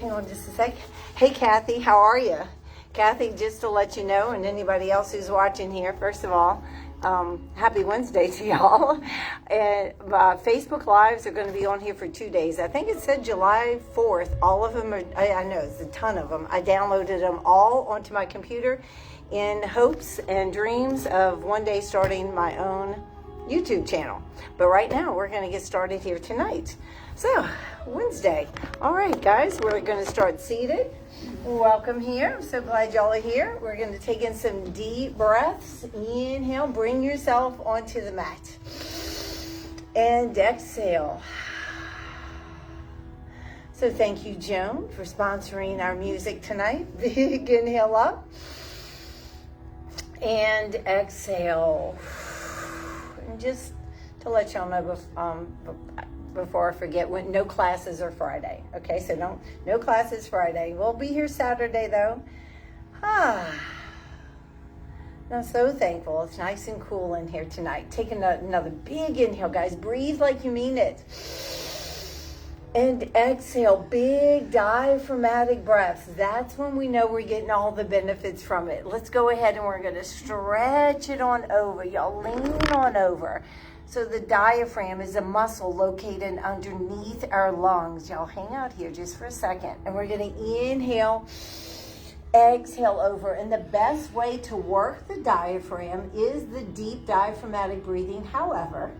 hang on just a sec. Hey, Kathy, how are you? Kathy, just to let you know, and anybody else who's watching here, first of all, happy Wednesday to y'all. And Facebook Lives are going to be on here for 2 days. I think it said July 4th. All of them are, I know, it's a ton of them. I downloaded them all onto my computer in hopes and dreams of one day starting my own YouTube channel. But right now, we're going to get started here tonight. So, Wednesday. All right, guys, we're going to start seated. Welcome here. I'm so glad y'all are here. We're going to take in some deep breaths. Inhale, bring yourself onto the mat. And exhale. So thank you, Joan, for sponsoring our music tonight. Big inhale up. And exhale. And just to let y'all know before I forget, no classes are Friday. Okay, so no classes Friday. We'll be here Saturday though. I'm so thankful. It's nice and cool in here tonight. Take another big inhale, guys. Breathe like you mean it. And exhale, big diaphragmatic breaths. That's when we know we're getting all the benefits from it. Let's go ahead and we're going to stretch it on over. Y'all lean on over. So the diaphragm is a muscle located underneath our lungs. Y'all hang out here just for a second. And we're going to inhale, exhale over. And the best way to work the diaphragm is the deep diaphragmatic breathing. However,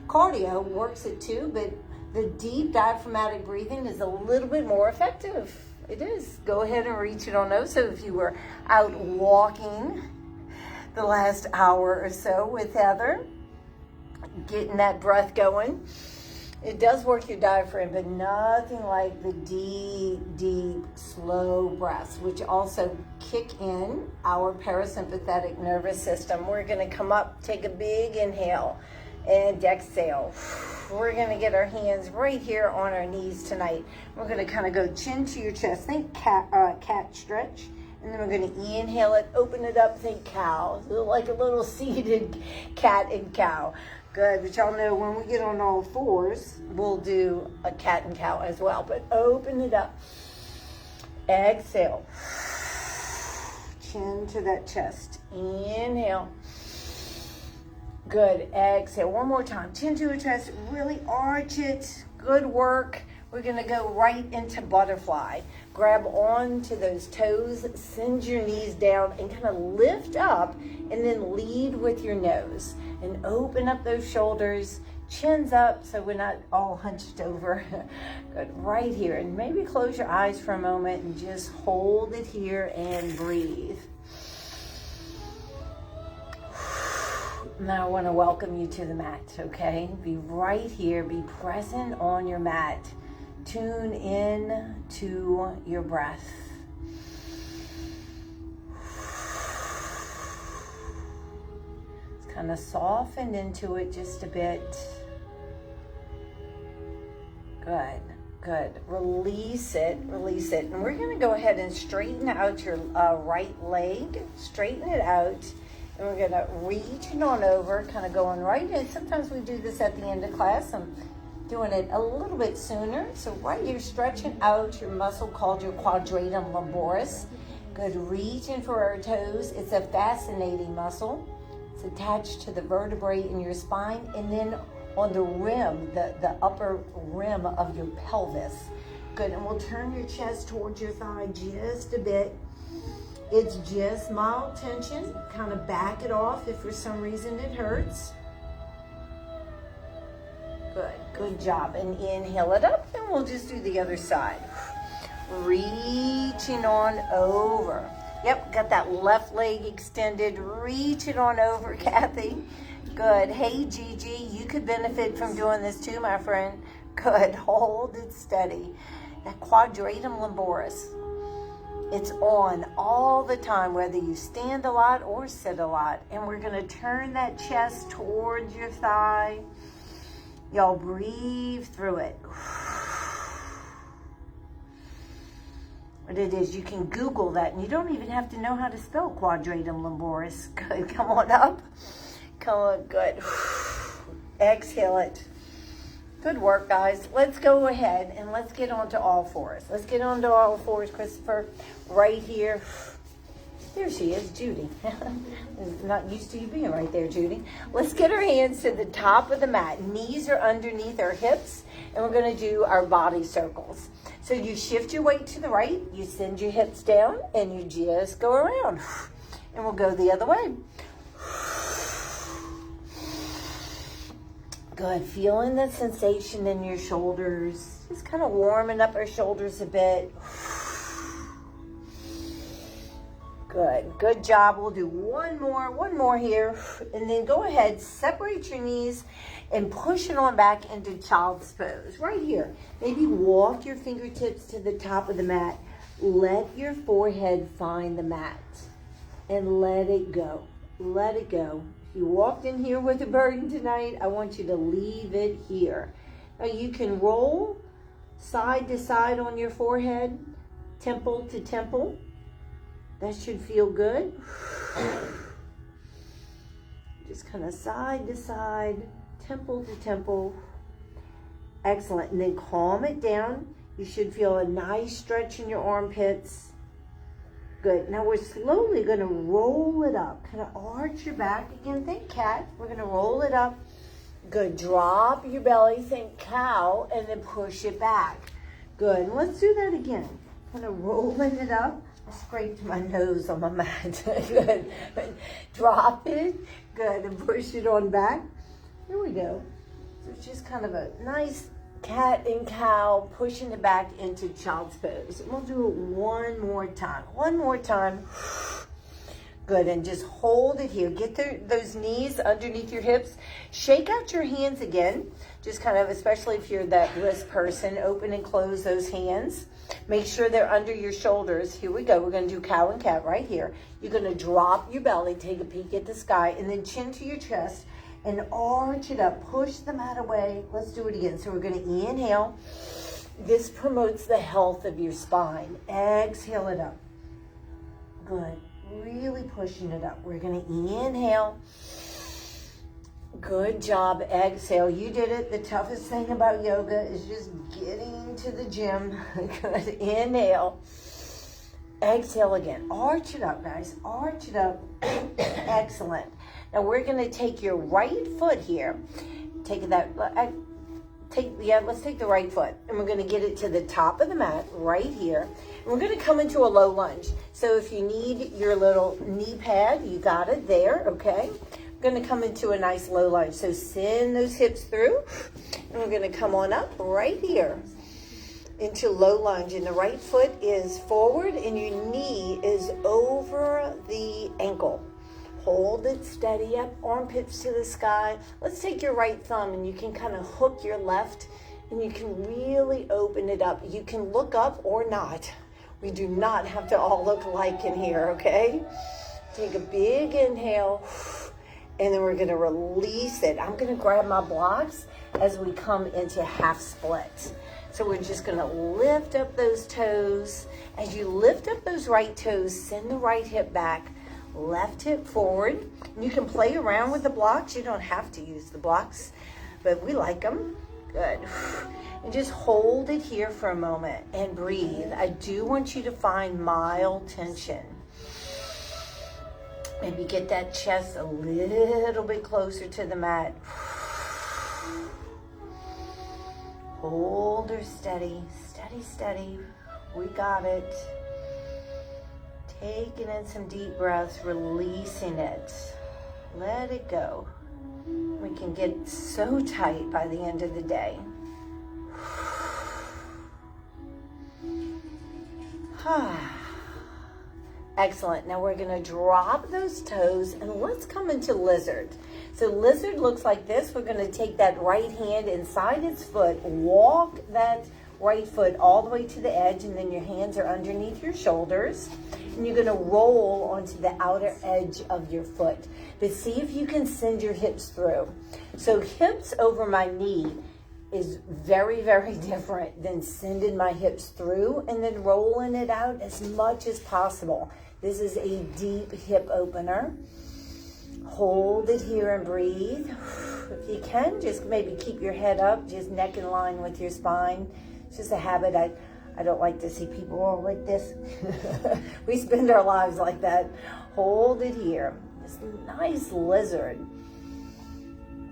cardio works it too, but the deep diaphragmatic breathing is a little bit more effective. It is. Go ahead and reach it on those. So if you were out walking the last hour or so with Heather, getting that breath going, it does work your diaphragm, but nothing like the deep, slow breaths, which also kick in our parasympathetic nervous system. We're going to come up, take a big inhale, and exhale. We're going to get our hands right here on our knees tonight. We're going to kind of go chin to your chest. Think cat stretch. And then we're going to inhale it, open it up, think cow. So like a little seated cat and cow. Good, but y'all know when we get on all fours, we'll do a cat and cow as well. But open it up. Exhale. Chin to that chest. Inhale. Good. Exhale. One more time. Chin to your chest. Really arch it. Good work. We're going to go right into butterfly. Grab onto those toes. Send your knees down and kind of lift up and then lead with your nose. And open up those shoulders. Chins up so we're not all hunched over. Good. Right here. And maybe close your eyes for a moment and just hold it here and breathe. Now I want to welcome you to the mat, okay? Be right here. Be present on your mat. Tune in to your breath. It's kind of soften into it just a bit. Good, good. Release it, release it. And we're going to go ahead and straighten out your right leg. Straighten it out. And we're going to reach it on over, kind of going right in. Sometimes we do this at the end of class. I'm doing it a little bit sooner. So right here, stretching out your muscle called your quadratum lumboris. Good, reaching for our toes. It's a fascinating muscle. It's attached to the vertebrae in your spine and then on the rim, the upper rim of your pelvis. Good, and we'll turn your chest towards your thigh just a bit. It's just mild tension. Kind of back it off if for some reason it hurts. Good, good job. And inhale it up, and we'll just do the other side. Reaching on over. Yep, got that left leg extended. Reach it on over, Kathy. Good. Hey, Gigi, you could benefit from doing this too, my friend. Good. Hold it steady. That quadratum lumboris. It's on all the time, whether you stand a lot or sit a lot. And we're going to turn that chest towards your thigh. Y'all breathe through it. What it is, you can Google that, and you don't even have to know how to spell quadratum lumboris. Good. Come on up. Come on. Good. Exhale it. Good work, guys. Let's go ahead and let's get onto all fours. Let's get onto all fours, Christopher. Right here. There she is, Judy. Not used to you being right there, Judy. Let's get our hands to the top of the mat. Knees are underneath our hips, and we're going to do our body circles. So you shift your weight to the right, you send your hips down, and you just go around. And we'll go the other way. Good. Feeling the sensation in your shoulders. Just kind of warming up our shoulders a bit. Good. Good job. We'll do one more here. And then go ahead, separate your knees and push it on back into child's pose. Right here. Maybe walk your fingertips to the top of the mat. Let your forehead find the mat. And let it go. Let it go. If you walked in here with a burden tonight, I want you to leave it here. Now you can roll side to side on your forehead, temple to temple. That should feel good. Just kind of side to side, temple to temple. Excellent. And then calm it down. You should feel a nice stretch in your armpits. Good. Now we're slowly going to roll it up. Kind of arch your back. Again, think cat. We're going to roll it up. Good. Drop your belly. Think cow. And then push it back. Good. And let's do that again. Kind of rolling it up. I scraped my nose on my mat. Good. Drop it. Good. And push it on back. Here we go. So it's just kind of a nice cat and cow, pushing it back into child's pose. And we'll do it one more time. One more time. Good. And just hold it here. Get those knees underneath your hips. Shake out your hands again. Just kind of, especially if you're that wrist person, open and close those hands. Make sure they're under your shoulders. Here we go. We're going to do cow and cat right here. You're going to drop your belly, take a peek at the sky, and then chin to your chest. And arch it up. Push the mat away. Let's do it again. So we're going to inhale. This promotes the health of your spine. Exhale it up. Good. Really pushing it up. We're going to inhale. Good job. Exhale. You did it. The toughest thing about yoga is just getting to the gym. Good. Inhale. Exhale again. Arch it up, guys. Arch it up. Excellent. Now we're going to take your right foot here. Let's take the right foot. And we're going to get it to the top of the mat right here. And we're going to come into a low lunge. So if you need your little knee pad, you got it there, okay? We're going to come into a nice low lunge. So send those hips through. And we're going to come on up right here into low lunge. And the right foot is forward and your knee is over the ankle. Hold it steady up, armpits to the sky. Let's take your right thumb and you can kind of hook your left and you can really open it up. You can look up or not. We do not have to all look alike in here, okay? Take a big inhale and then we're going to release it. I'm going to grab my blocks as we come into half split. So we're just going to lift up those toes. As you lift up those right toes, send the right hip back. Left hip forward. You can play around with the blocks. You don't have to use the blocks, but we like them. Good. And just hold it here for a moment and breathe. I do want you to find mild tension. Maybe get that chest a little bit closer to the mat. Hold her steady, steady, steady. We got it. Taking in some deep breaths, releasing it. Let it go. We can get so tight by the end of the day. Excellent. Now we're going to drop those toes and let's come into lizard. So lizard looks like this. We're going to take that right hand inside its foot, walk that right foot all the way to the edge, and then your hands are underneath your shoulders. And you're going to roll onto the outer edge of your foot. But see if you can send your hips through. So hips over my knee is very, very different than sending my hips through and then rolling it out as much as possible. This is a deep hip opener. Hold it here and breathe. If you can, just maybe keep your head up, just neck in line with your spine. It's just a habit. I don't like to see people all like this. We spend our lives like that. Hold it here. This nice lizard.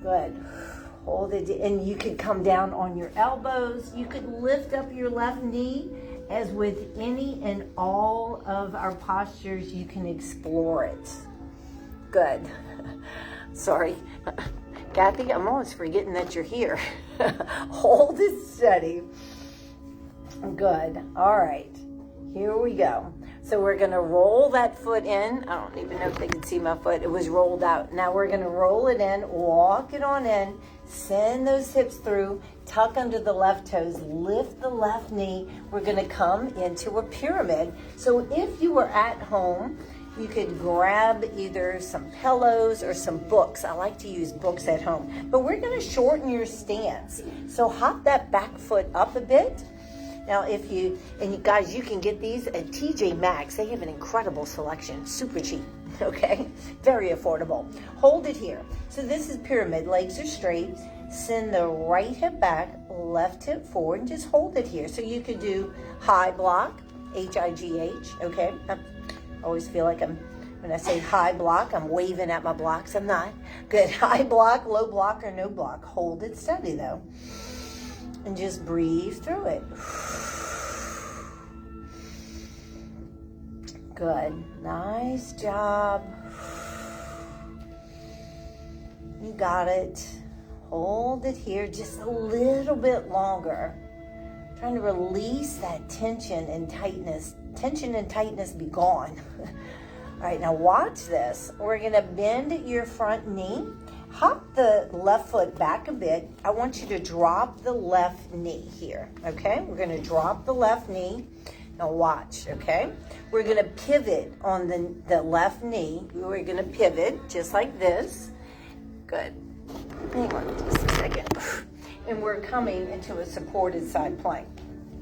Good. Hold it, and you could come down on your elbows. You could lift up your left knee. As with any and all of our postures, you can explore it. Good. Sorry. Kathy, I'm almost forgetting that you're here. Hold it steady. Good. All right. Here we go. So we're going to roll that foot in. I don't even know if they can see my foot. It was rolled out. Now we're going to roll it in, walk it on in, send those hips through, tuck under the left toes, lift the left knee. We're going to come into a pyramid. So if you were at home, you could grab either some pillows or some books. I like to use books at home. But we're going to shorten your stance. So hop that back foot up a bit. Now, you guys, you can get these at TJ Maxx. They have an incredible selection, super cheap, okay? Very affordable. Hold it here. So this is pyramid, legs are straight. Send the right hip back, left hip forward, and just hold it here. So you could do high block, H-I-G-H, okay? I always feel like when I say high block, I'm waving at my blocks. I'm not. Good, high block, low block, or no block. Hold it steady, though. And just breathe through it. Good. Nice job. You got it. Hold it here just a little bit longer. Trying to release that tension and tightness. Tension and tightness be gone. All right, now watch this. We're going to bend your front knee. Hop the left foot back a bit. I want you to drop the left knee here, okay? We're going to drop the left knee. Now watch, okay? We're going to pivot on the left knee. We're going to pivot just like this. Good. Hang on just a second. And we're coming into a supported side plank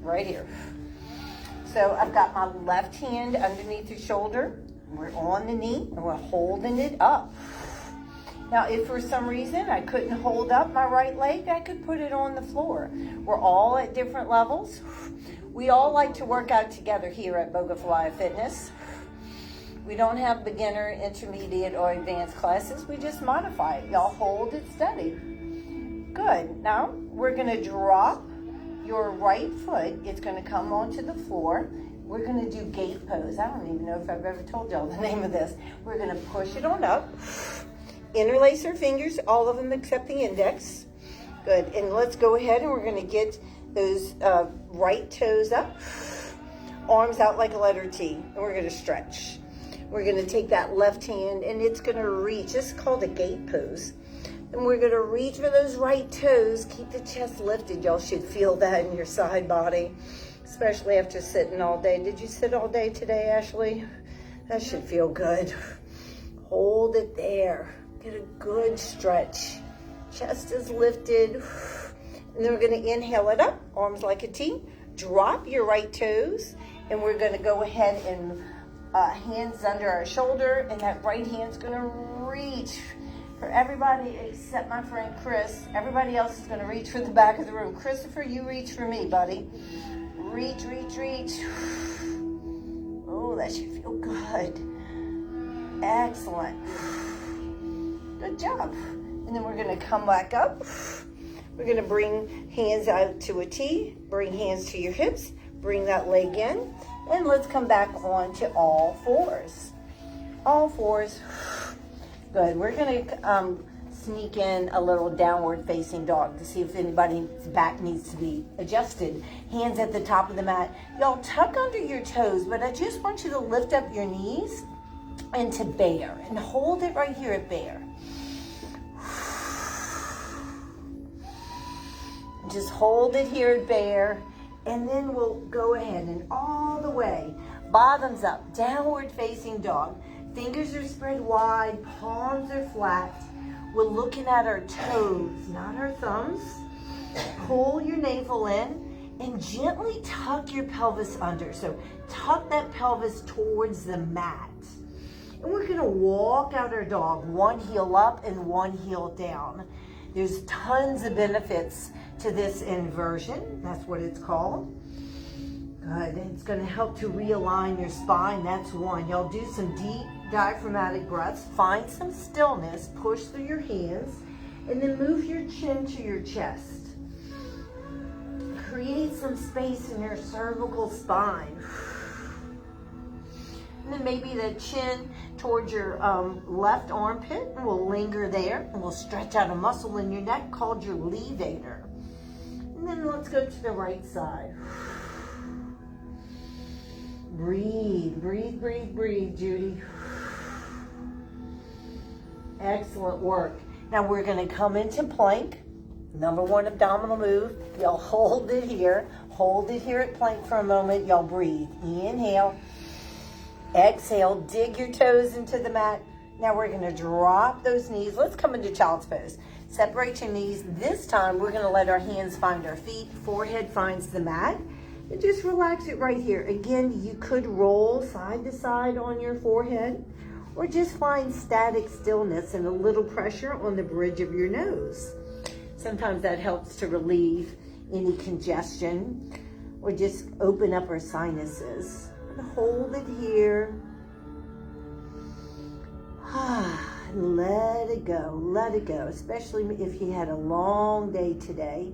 right here. So I've got my left hand underneath your shoulder. We're on the knee and we're holding it up. Now, if for some reason I couldn't hold up my right leg, I could put it on the floor. We're all at different levels. We all like to work out together here at Dragonfly Fitness. We don't have beginner, intermediate, or advanced classes. We just modify it. Y'all hold it steady. Good. Now, we're going to drop your right foot. It's going to come onto the floor. We're going to do gate pose. I don't even know if I've ever told y'all the name of this. We're going to push it on up. Interlace our fingers, all of them except the index. Good, and let's go ahead and we're gonna get those right toes up, arms out like a letter T, and we're gonna stretch. We're gonna take that left hand and it's gonna reach, this is called a gate pose. And we're gonna reach for those right toes, keep the chest lifted. Y'all should feel that in your side body, especially after sitting all day. Did you sit all day today, Ashley? That should feel good. Hold it there. Get a good stretch. Chest is lifted. And then we're going to inhale it up, arms like a T. Drop your right toes. And we're going to go ahead and hands under our shoulder. And that right hand's going to reach for everybody except my friend Chris. Everybody else is going to reach for the back of the room. Christopher, you reach for me, buddy. Reach, reach, reach. Oh, that should feel good. Excellent. Good job. And then we're going to come back up. We're going to bring hands out to a T. Bring hands to your hips. Bring that leg in. And let's come back on to all fours. All fours. Good. We're going to sneak in a little downward facing dog to see if anybody's back needs to be adjusted. Hands at the top of the mat. Y'all tuck under your toes, but I just want you to lift up your knees into bear and hold it right here at bear. Just hold it here at bear, and then we'll go ahead and all the way, bottoms up, downward facing dog. Fingers are spread wide, palms are flat. We're looking at our toes, not our thumbs. Pull your navel in and gently tuck your pelvis under. So tuck that pelvis towards the mat. And we're gonna walk out our dog, one heel up and one heel down. There's tons of benefits to this inversion. That's what it's called. Good. It's going to help to realign your spine. That's one. Y'all do some deep diaphragmatic breaths. Find some stillness. Push through your hands. And then move your chin to your chest. Create some space in your cervical spine. And then maybe the chin towards your left armpit. And we'll linger there. And we'll stretch out a muscle in your neck called your levator. And then let's go to the right side. Breathe, breathe, breathe, breathe, Judy. Excellent work. Now we're going to come into plank. Number one abdominal move. Y'all hold it here. Hold it here at plank for a moment. Y'all breathe. Inhale. Exhale. Dig your toes into the mat. Now we're going to drop those knees. Let's come into child's pose. Separate your knees. This time we're going to let our hands find our feet. Forehead finds the mat. And just relax it right here. Again, you could roll side to side on your forehead or just find static stillness and a little pressure on the bridge of your nose. Sometimes that helps to relieve any congestion or just open up our sinuses. And hold it here. Let it go, especially if you had a long day today.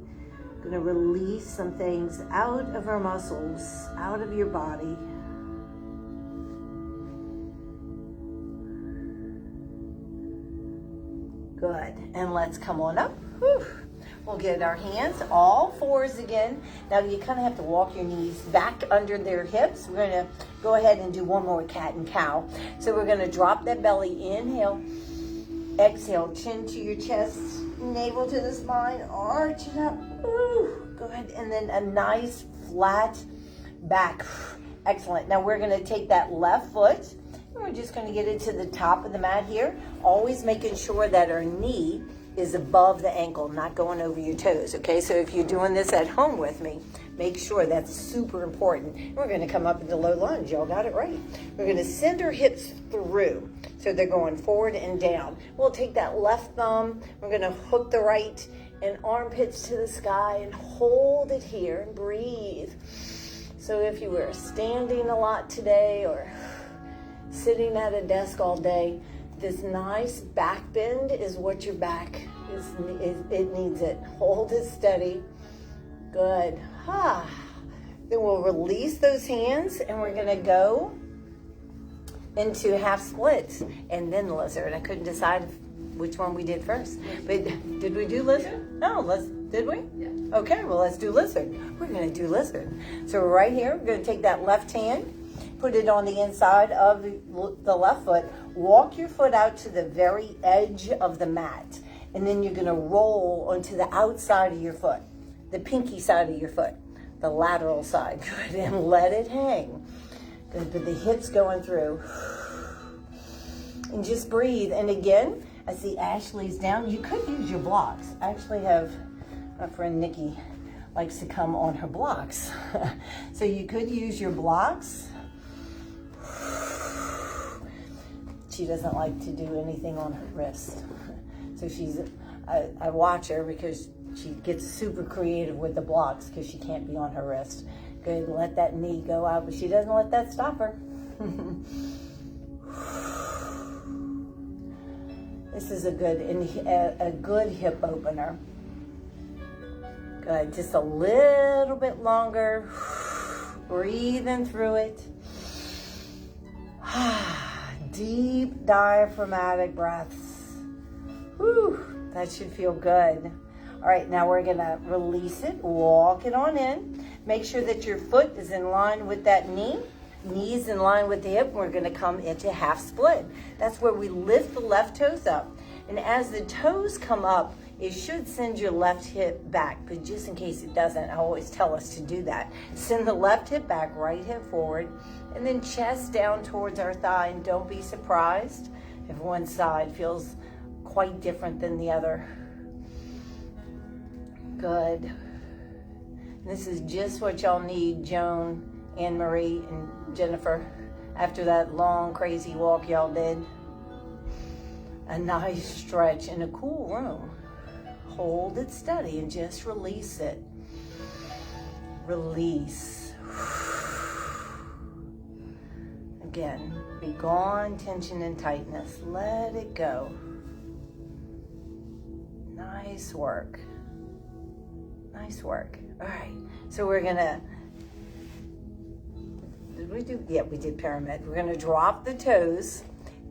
Going to release some things out of our muscles, out of your body. Good. And let's come on up. Whew. We'll get our hands, all fours again. Now you kind of have to walk your knees back under their hips. We're going to go ahead and do one more cat and cow. So we're going to drop that belly. Inhale. Exhale. Chin to your chest. Navel to the spine. Arch it up. Ooh, go ahead. And then a nice flat back. Excellent. Now we're going to take that left foot and we're just going to get it to the top of the mat here. Always making sure that our knee is above the ankle, not going over your toes. Okay, so if you're doing this at home with me, make sure that's super important. We're going to come up into low lunge. Y'all got it right. We're going to send our hips through. So they're going forward and down. We'll take that left thumb. We're going to hook the right and armpits to the sky and hold it here and breathe. So if you were standing a lot today or sitting at a desk all day, this nice back bend is what your back it needs it. Hold it steady. Good. Then we'll release those hands and we're going to go into half splits and then lizard. I couldn't decide which one we did first. But did we do lizard? No, did we? Yeah. Okay, well let's do lizard. We're going to do lizard. So right here, we're going to take that left hand, put it on the inside of the left foot. Walk your foot out to the very edge of the mat. And then you're going to roll onto the outside of your foot, the pinky side of your foot, the lateral side. Good, and let it hang. Good, but the hips going through. And just breathe. And again, I see Ashley's down. You could use your blocks. I actually have my friend Nikki likes to come on her blocks. So you could use your blocks. She doesn't like to do anything on her wrist. So I watch her because she gets super creative with the blocks because she can't be on her wrist. Good, let that knee go out, but she doesn't let that stop her. This is a good hip opener. Good, just a little bit longer. Breathing through it. Deep diaphragmatic breaths. Whew, that should feel good. All right, now we're gonna release it, walk it on in. Make sure that your foot is in line with that knee, knees in line with the hip. We're gonna come into half split. That's where we lift the left toes up. And as the toes come up, it should send your left hip back, but just in case it doesn't, I always tell us to do that. Send the left hip back, right hip forward, and then chest down towards our thigh. And don't be surprised if one side feels quite different than the other. Good. This is just what y'all need, Joan, Anne Marie, and Jennifer. after that long, crazy walk y'all did. A nice stretch in a cool room. Hold it steady and just release it. Release. Again, be gone tension and tightness. Let it go. Nice work. Nice work. All right, so we're gonna, did we do? Yeah, we did pyramid. We're gonna drop the toes.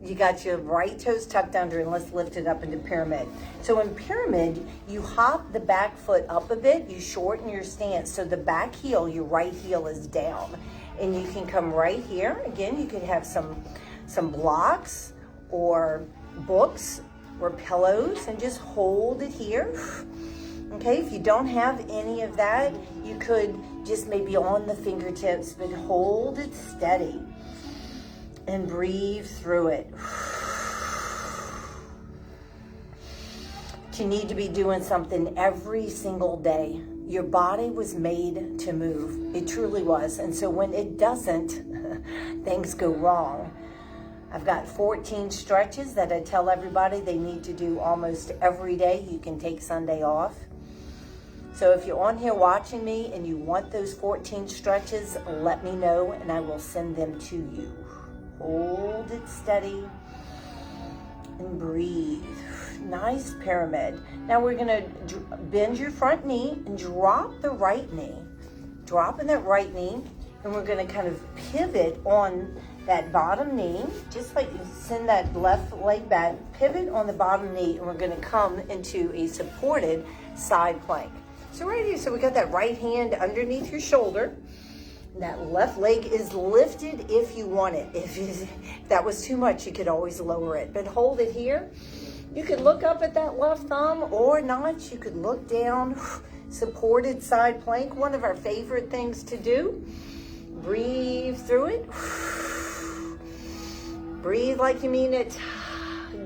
You got your right toes tucked under, and let's lift it up into pyramid. So in pyramid, you hop the back foot up a bit, you shorten your stance, so the back heel, your right heel is down. And you can come right here. Again, you could have some blocks or books or pillows and just hold it here. Okay, if you don't have any of that, you could just maybe on the fingertips, but hold it steady. And breathe through it. You need to be doing something every single day. Your body was made to move. It truly was. And so when it doesn't, things go wrong. I've got 14 stretches that I tell everybody they need to do almost every day. You can take Sunday off. So if you're on here watching me and you want those 14 stretches, let me know and I will send them to you. Hold it steady and breathe. Nice pyramid. Now we're gonna bend your front knee and drop the right knee. Dropping that right knee, and we're gonna kind of pivot on that bottom knee, just like you send that left leg back, pivot on the bottom knee, and we're gonna come into a supported side plank. So right here, so we got that right hand underneath your shoulder. That left leg is lifted if you want it. If that was too much, you could always lower it. But hold it here. You could look up at that left thumb or not. You could look down. Supported side plank, one of our favorite things to do. Breathe through it. Breathe like you mean it.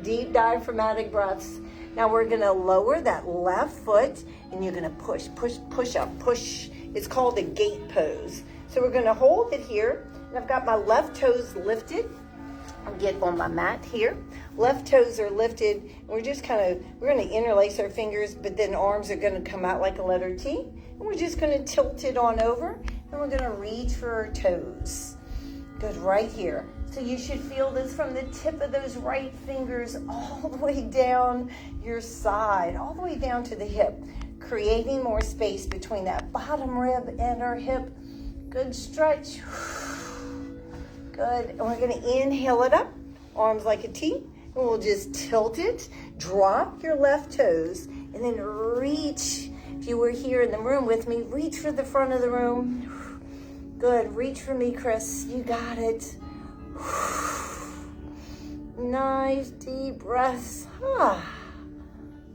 Deep diaphragmatic breaths. Now we're gonna lower that left foot and you're gonna push, push, push up, push. It's called a gate pose. So we're gonna hold it here, and I've got my left toes lifted. I'll get on my mat here. Left toes are lifted, and we're just we're gonna interlace our fingers, but then arms are gonna come out like a letter T, and we're just gonna tilt it on over, and we're gonna reach for our toes. Good, right here. So you should feel this from the tip of those right fingers all the way down your side, all the way down to the hip, creating more space between that bottom rib and our hip. Good stretch. Good. And we're going to inhale it up, arms like a T, and we'll just tilt it. Drop your left toes, and then reach. If you were here in the room with me, reach for the front of the room. Good. Reach for me, Chris. You got it. Nice deep breaths.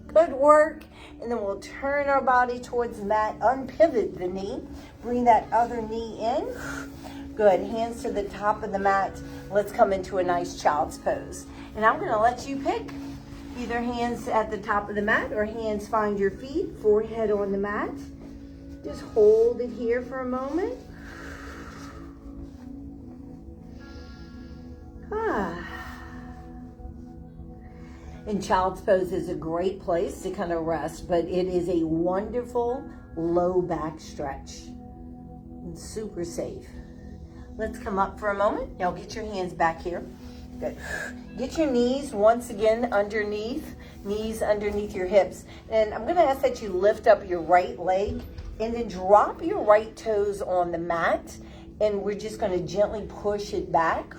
Good work. And then we'll turn our body towards the mat, unpivot the knee, bring that other knee in. Good, hands to the top of the mat. Let's come into a nice child's pose. And I'm gonna let you pick either hands at the top of the mat or hands find your feet, forehead on the mat. Just hold it here for a moment. And child's pose is a great place to kind of rest, but it is a wonderful low back stretch. And super safe. Let's come up for a moment. Now get your hands back here. Good. Get your knees once again underneath, knees underneath your hips. And I'm gonna ask that you lift up your right leg and then drop your right toes on the mat. And we're just gonna gently push it back.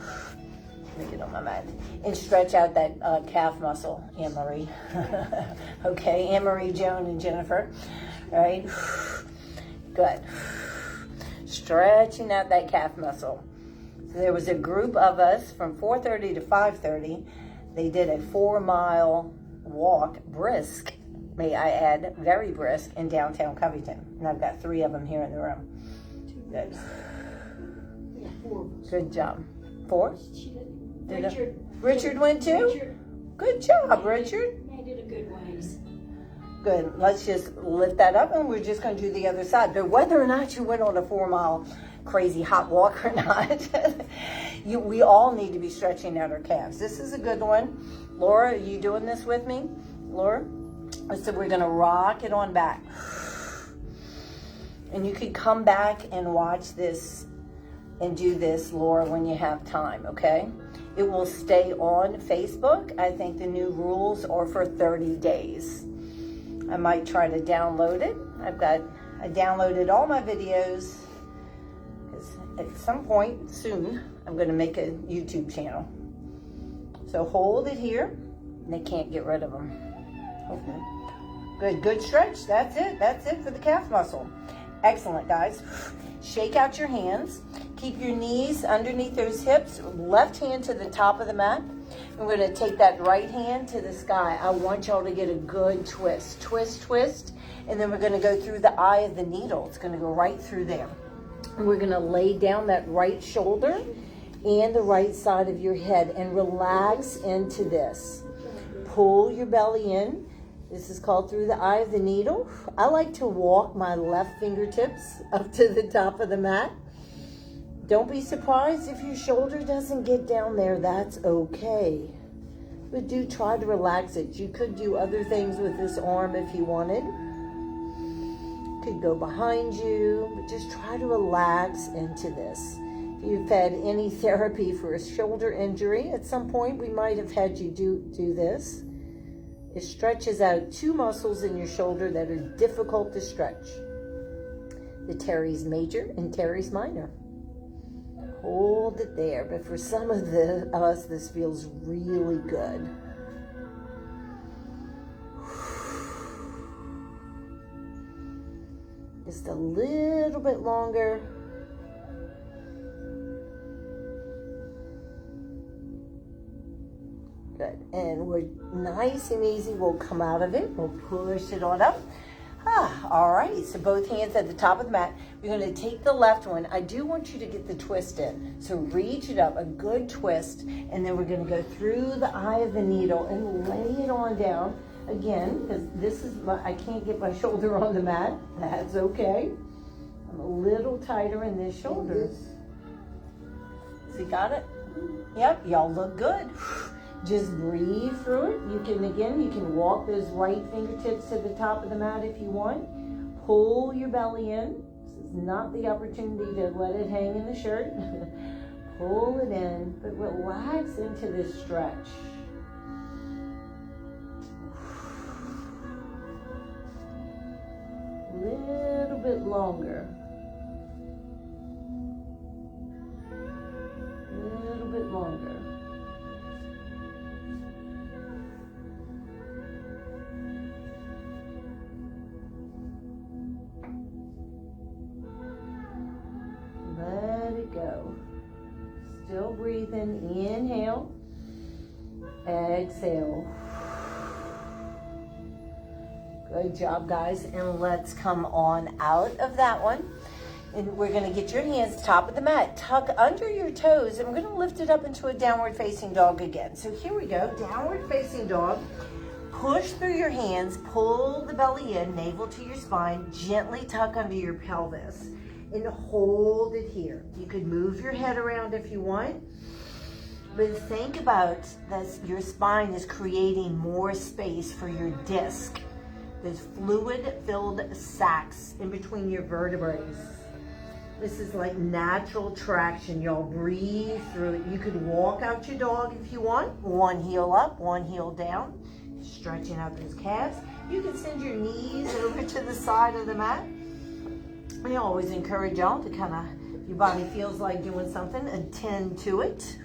Let me get on my mat and stretch out that calf muscle, Anne-Marie. Okay, Anne-Marie, Joan, and Jennifer. All right, good. Stretching out that calf muscle. So there was a group of us from 4:30 to 5:30. They did a 4-mile walk, brisk, may I add, very brisk, in downtown Covington. And I've got 3 of them here in the room. Good. Yeah, 4. Good job. 4? Richard went too? Richard. Good job, Richard. They did a good one. Good. Let's just lift that up and we're just going to do the other side. But whether or not you went on a 4-mile crazy hot walk or not. We all need to be stretching out our calves. This is a good one. Laura, are you doing this with me? Laura? So we're gonna rock it on back. And you could come back and watch this and do this, Laura, when you have time, okay? It will stay on Facebook. I think the new rules are for 30 days. I might try to download it. I downloaded all my videos, because at some point soon, I'm gonna make a YouTube channel. So hold it here, and they can't get rid of them. Okay. Good stretch, that's it for the calf muscle. Excellent, guys. Shake out your hands. Keep your knees underneath those hips. Left hand to the top of the mat. And we're going to take that right hand to the sky. I want y'all to get a good twist. Twist, twist. And then we're going to go through the eye of the needle. It's going to go right through there. And we're going to lay down that right shoulder and the right side of your head and relax into this. Pull your belly in. This is called through the eye of the needle. I like to walk my left fingertips up to the top of the mat. Don't be surprised if your shoulder doesn't get down there. That's okay. But do try to relax it. You could do other things with this arm if you wanted. Could go behind you, but just try to relax into this. If you've had any therapy for a shoulder injury, at some point we might have had you do this. It stretches out two muscles in your shoulder that are difficult to stretch. The teres major and teres minor. Hold it there, but for some of us, this feels really good. Just a little bit longer. Good. And we're nice and easy. We'll come out of it. We'll push it on up. All right. So both hands at the top of the mat. We're going to take the left one. I do want you to get the twist in. So reach it up, a good twist. And then we're going to go through the eye of the needle and lay it on down. Again, because this is I can't get my shoulder on the mat. That's okay. I'm a little tighter in this shoulder. So you got it? Yep. Y'all look good. Just breathe through it. You can walk those right fingertips to the top of the mat if you want. Pull your belly in. This is not the opportunity to let it hang in the shirt. Pull it in, but relax into this stretch. A little bit longer. A little bit longer. Let it go. Still breathing. Inhale. Exhale. Good job, guys. And let's come on out of that one. And we're going to get your hands top of the mat. Tuck under your toes. And we're going to lift it up into a downward facing dog again. So here we go. Downward facing dog. Push through your hands. Pull the belly in. Navel to your spine. Gently tuck under your pelvis. And hold it here. You could move your head around if you want. But think about this. Your spine is creating more space for your disc. There's fluid-filled sacs in between your vertebrae. This is like natural traction. Y'all breathe through it. You could walk out your dog if you want. One heel up, one heel down. Stretching out those calves. You can send your knees over to the side of the mat. I always encourage y'all to kind of, if your body feels like doing something, attend to it.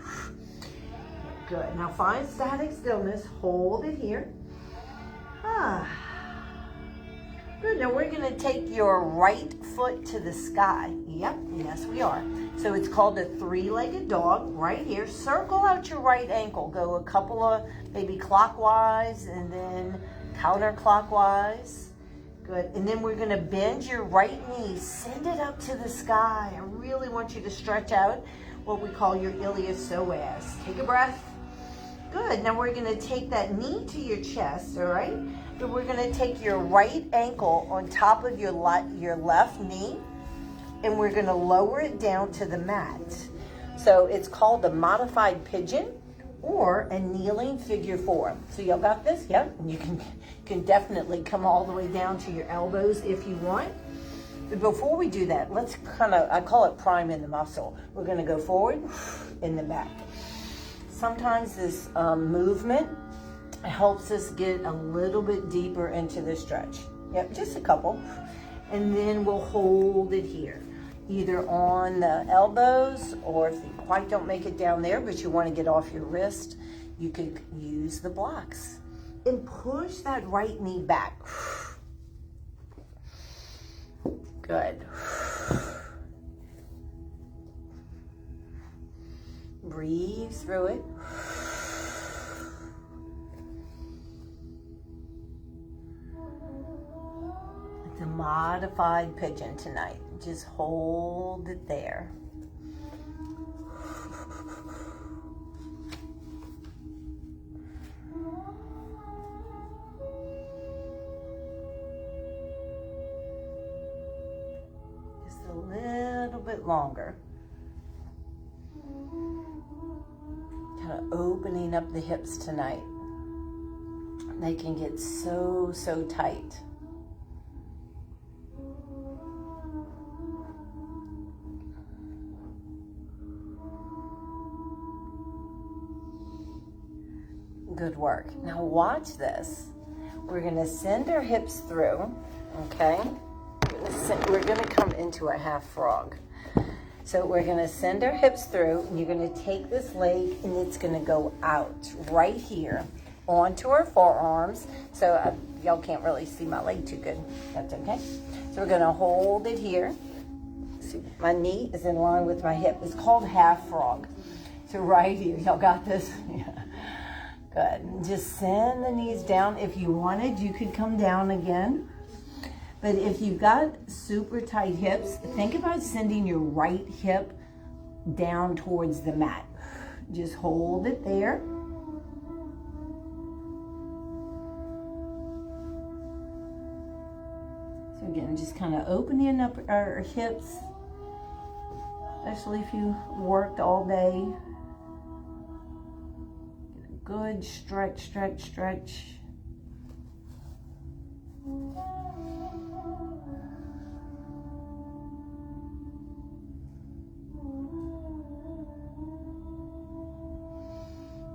Good. Now find static stillness. Hold it here. Good. Now we're going to take your right foot to the sky. Yep. Yes, we are. So it's called a three-legged dog right here. Circle out your right ankle. Go a couple of maybe clockwise and then counterclockwise. Good. And then we're going to bend your right knee. Send it up to the sky. I really want you to stretch out what we call your iliopsoas. Take a breath. Good. Now we're going to take that knee to your chest, all right? But we're going to take your right ankle on top of your left knee. and we're gonna lower it down to the mat. So it's called the modified pigeon or a kneeling figure four. So y'all got this? Yep. And you can definitely come all the way down to your elbows if you want. But before we do that, let's I call it priming the muscle. We're gonna go forward in the back. Sometimes this movement helps us get a little bit deeper into the stretch. Yep, just a couple. And then we'll hold it here, either on the elbows, or if you quite don't make it down there, but you want to get off your wrist, you could use the blocks. And push that right knee back. Good. Breathe through it. It's a modified pigeon tonight. Just hold it there. Just a little bit longer. Kind of opening up the hips tonight. They can get so tight. Good work. Now watch this. We're going to send our hips through, okay? We're going to come into a half frog. So we're going to send our hips through, and you're going to take this leg, and it's going to go out right here onto our forearms. So y'all can't really see my leg too good. That's okay. So we're going to hold it here. See, my knee is in line with my hip. It's called half frog. So right here, y'all got this? Yeah. Good. Just send the knees down. If you wanted, you could come down again. But if you've got super tight hips, think about sending your right hip down towards the mat. Just hold it there. So again, just kind of opening up our hips, especially if you worked all day. Good stretch.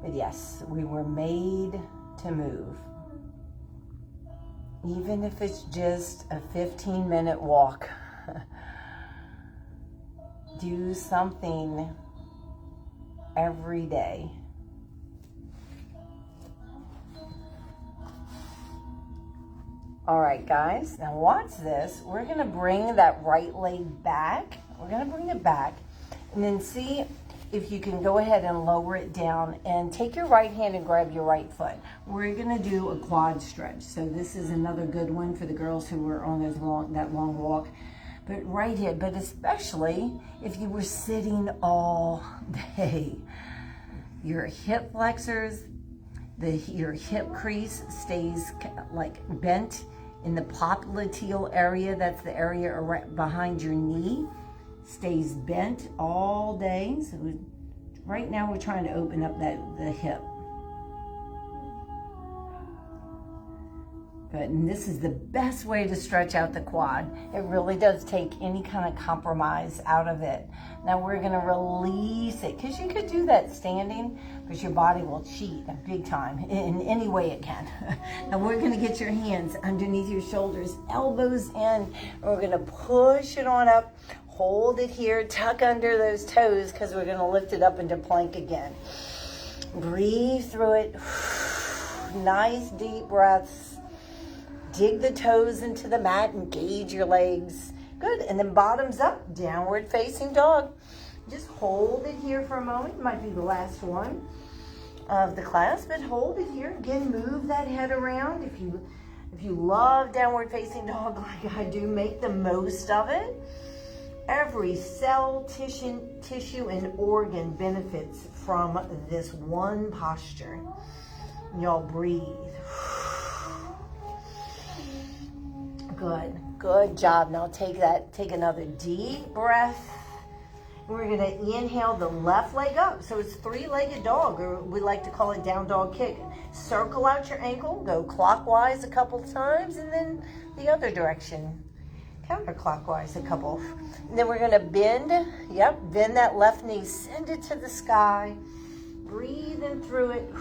But yes, we were made to move. Even if it's just a 15-minute walk. Do something every day. All right, guys, now watch this. We're gonna bring that right leg back. We're gonna bring it back, and then see if you can go ahead and lower it down and take your right hand and grab your right foot. We're gonna do a quad stretch. So this is another good one for the girls who were on that long walk. But right here, but especially if you were sitting all day. Your hip flexors, your hip crease stays like bent in the popliteal area. That's the area behind your knee. Stays bent all day. So right now we're trying to open up the hip. Good, and this is the best way to stretch out the quad. It really does take any kind of compromise out of it. Now we're gonna release it, because you could do that standing, but your body will cheat big time in any way it can. Now we're gonna get your hands underneath your shoulders, elbows in, and we're gonna push it on up, hold it here, tuck under those toes, because we're gonna lift it up into plank again. Breathe through it. Nice deep breaths. Dig the toes into the mat, engage your legs. Good, and then bottoms up, downward facing dog. Just hold it here for a moment. It might be the last one of the class, but hold it here. Again, move that head around. If you love downward facing dog like I do, make the most of it. Every cell, tissue, and organ benefits from this one posture. Y'all breathe. Good. Good job. Now take another deep breath. We're gonna inhale the left leg up. So it's three-legged dog, or we like to call it down dog kick. Circle out your ankle, go clockwise a couple times, and then the other direction, counterclockwise a couple. And then we're gonna bend that left knee, send it to the sky. Breathing through it.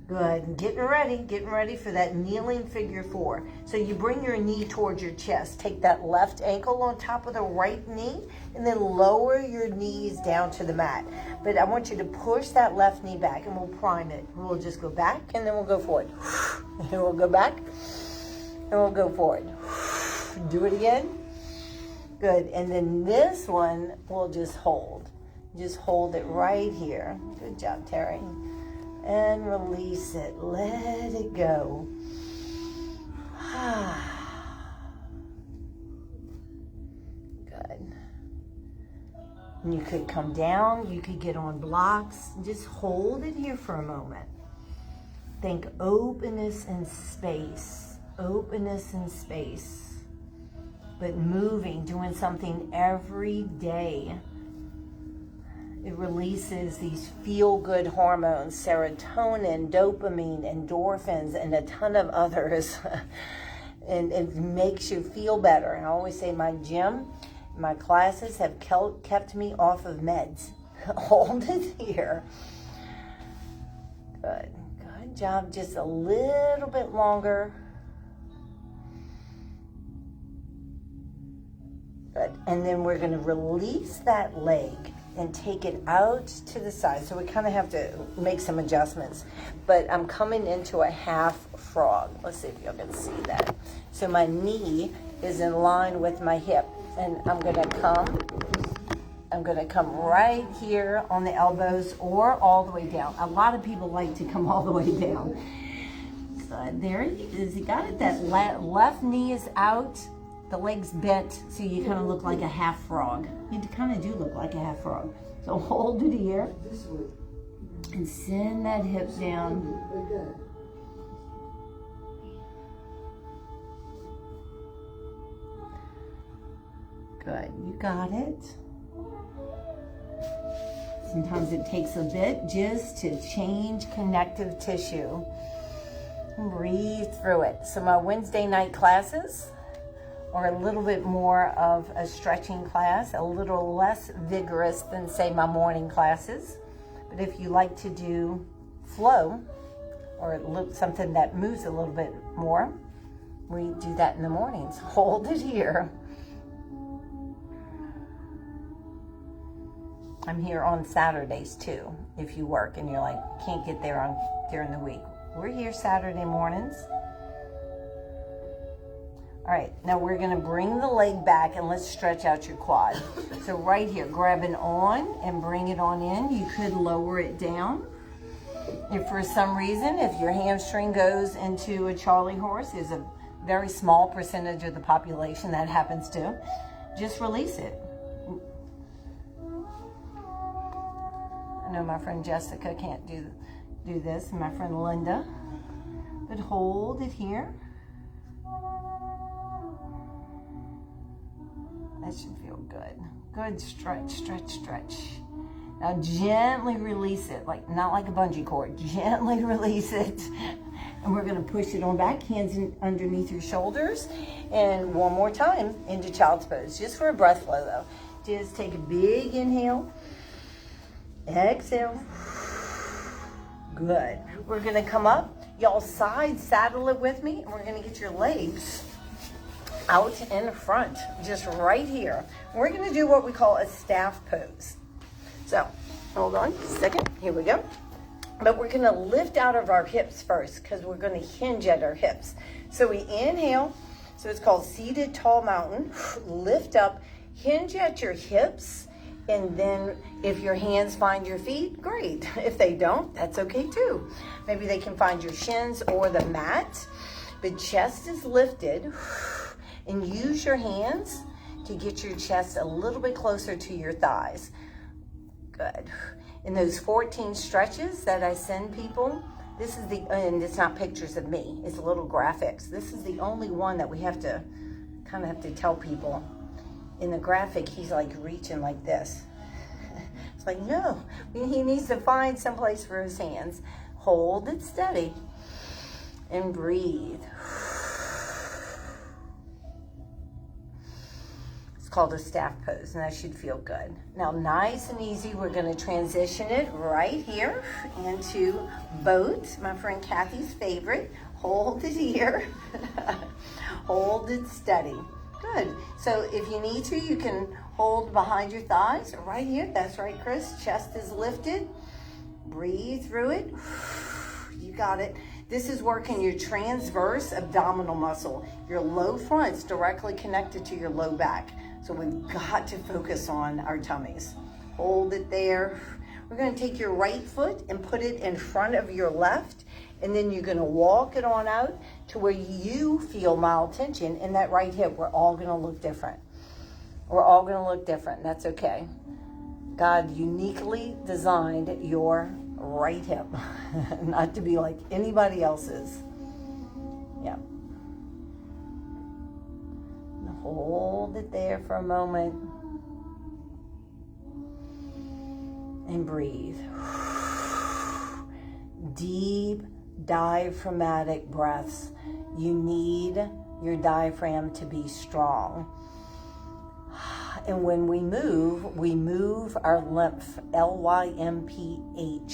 Good. Getting ready for that kneeling figure four. So you bring your knee towards your chest. Take that left ankle on top of the right knee and then lower your knees down to the mat. But I want you to push that left knee back and we'll prime it. We'll just go back and then we'll go forward. And we'll go back and we'll go forward. Do it again. Good. And then this one we'll just hold. Just hold it right here. Good job, Terry. And release it. Let it go. Good. And you could come down. You could get on blocks. Just hold it here for a moment. Think openness and space. Openness and space. But moving, doing something every day. It releases these feel-good hormones, serotonin, dopamine, endorphins, and a ton of others. And it makes you feel better. I always say my gym, my classes have kept me off of meds. Hold it here. Good. Good job. Just a little bit longer. Good. And then we're going to release that leg and take it out to the side. So we kind of have to make some adjustments. But I'm coming into a half frog. Let's see if y'all can see that. So my knee is in line with my hip. And I'm gonna come right here on the elbows or all the way down. A lot of people like to come all the way down. So there he is, he got it. That left knee is out. The legs bent, so you kind of look like a half frog. You kind of do look like a half frog. So hold it here and send that hip down. Good, you got it. Sometimes it takes a bit just to change connective tissue. Breathe through it. So my Wednesday night classes or a little bit more of a stretching class, a little less vigorous than, say, my morning classes. But if you like to do flow or something that moves a little bit more, we do that in the mornings. Hold it here. I'm here on Saturdays too, if you work and you're like, can't get there during the week. We're here Saturday mornings. All right, now we're gonna bring the leg back and let's stretch out your quad. So right here, grab it on and bring it on in. You could lower it down. If for some reason, if your hamstring goes into a Charlie horse, there's a very small percentage of the population that happens to, just release it. I know my friend Jessica can't do this, and my friend Linda, but hold it here. That should feel good. Good, stretch, stretch, stretch. Now gently release it, not like a bungee cord. Gently release it. And we're gonna push it on back, hands underneath your shoulders. And one more time into child's pose, just for a breath flow though. Just take a big inhale. Exhale. Good. We're gonna come up. Y'all side saddle it with me, and we're gonna get your legs out in front, just right here. We're gonna do what we call a staff pose. So, hold on a second, here we go. But we're gonna lift out of our hips first, because we're gonna hinge at our hips. So we inhale, so it's called seated tall mountain. Lift up, hinge at your hips, and then if your hands find your feet, great. If they don't, that's okay too. Maybe they can find your shins or the mat, but chest is lifted. And use your hands to get your chest a little bit closer to your thighs. Good. In those 14 stretches that I send people, This is and it's not pictures of me, it's little graphics. This is the only one that we have to tell people. In the graphic, he's like reaching like this. It's like, no, he needs to find someplace for his hands. Hold it steady and breathe. It's called a staff pose, and that should feel good. Now, nice and easy, we're going to transition it right here into boat, my friend Kathy's favorite. Hold it here. Hold it steady. Good. So if you need to, you can hold behind your thighs right here. That's right, Chris. Chest is lifted. Breathe through it. You got it. This is working your transverse abdominal muscle. Your low front's directly connected to your low back. So we've got to focus on our tummies. Hold it there. We're going to take your right foot and put it in front of your left, and then you're going to walk it on out to where you feel mild tension in that right hip. We're all going to look different. We're all going to look different. That's okay. God uniquely designed your right hip, not to be like anybody else's. Yeah. Hold it there for a moment and breathe. Deep diaphragmatic breaths. You need your diaphragm to be strong. And when we move our lymph, L-Y-M-P-H.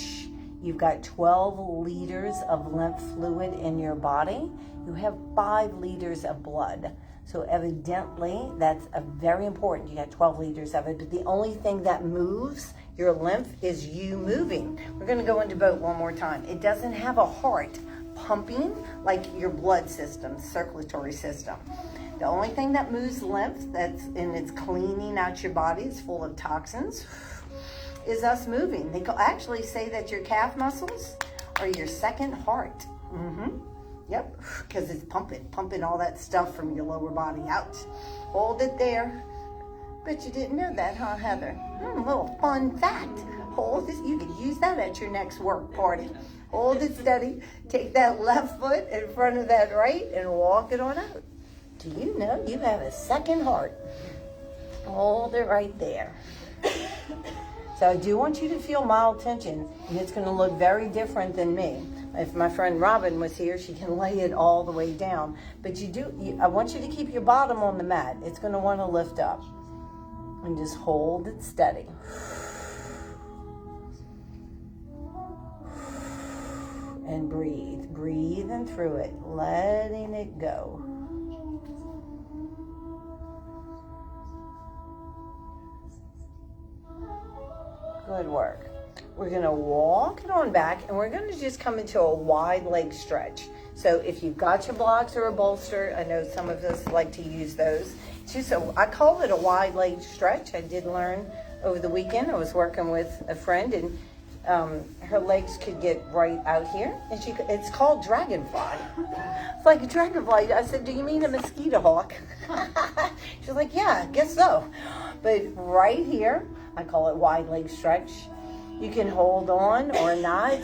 You've got 12 liters of lymph fluid in your body. You have 5 liters of blood. So evidently, that's very important. You got 12 liters of it, but the only thing that moves your lymph is you moving. We're gonna go into boat one more time. It doesn't have a heart pumping like your blood system, circulatory system. The only thing that moves lymph, and it's cleaning out your body, it's full of toxins, is us moving. They actually say that your calf muscles are your second heart. Yep, because it's pumping all that stuff from your lower body out. Hold it there. Bet you didn't know that, huh, Heather? Little fun fact. Hold this. You can use that at your next work party. Hold it steady. Take that left foot in front of that right and walk it on out. Do you know you have a second heart? Hold it right there. So I do want you to feel mild tension, and it's going to look very different than me. If my friend Robin was here, she can lay it all the way down. But I want you to keep your bottom on the mat. It's going to want to lift up. And just hold it steady. And breathe. Breathing through it. Letting it go. Good work. We're going to walk it on back, and we're going to just come into a wide leg stretch. So if you've got your blocks or a bolster, I know some of us like to use those. I call it a wide leg stretch. I did learn over the weekend. I was working with a friend, and her legs could get right out here, and it's called Dragonfly. It's like a dragonfly. I said, do you mean a mosquito hawk? She's like, yeah, I guess so. But right here, I call it wide leg stretch. You can hold on or not.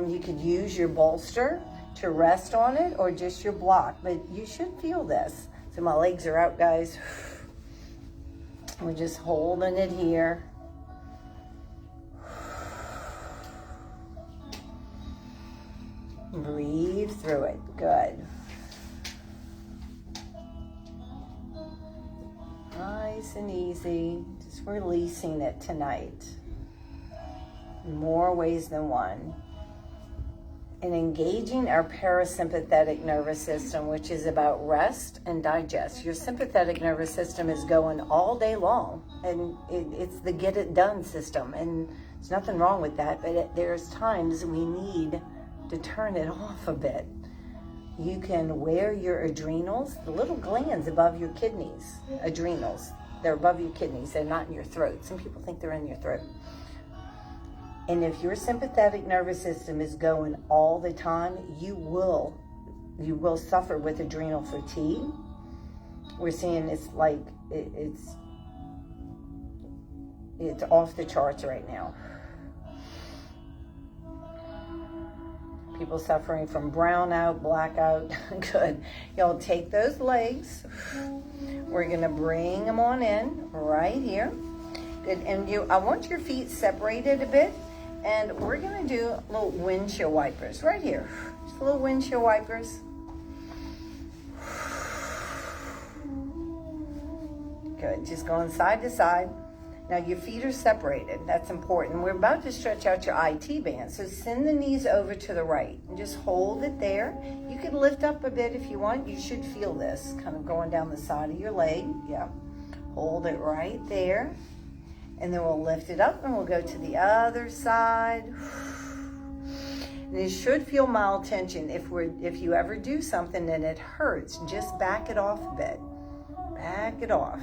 You could use your bolster to rest on it or just your block, but you should feel this. So my legs are out, guys. We're just holding it here. Breathe through it. Good. Nice and easy. Just releasing it tonight. In more ways than one. And engaging our parasympathetic nervous system, which is about rest and digest. Your sympathetic nervous system is going all day long, and it's the get it done system, and there's nothing wrong with that, but there's times we need to turn it off a bit. You can wear your adrenals, the little glands above your kidneys, adrenals, they're above your kidneys, they're not in your throat. Some people think they're in your throat. And if your sympathetic nervous system is going all the time, you will suffer with adrenal fatigue. We're seeing it's off the charts right now. People suffering from brownout, blackout. Good. Y'all take those legs. We're going to bring them on in right here. Good. And I want your feet separated a bit. And we're going to do little windshield wipers right here. Just little windshield wipers. Good. Just going side to side. Now your feet are separated. That's important. We're about to stretch out your IT band. So send the knees over to the right and just hold it there. You can lift up a bit if you want. You should feel this kind of going down the side of your leg. Yeah. Hold it right there. And then we'll lift it up and we'll go to the other side. And it should feel mild tension. If you ever do something and it hurts, just back it off a bit. Back it off.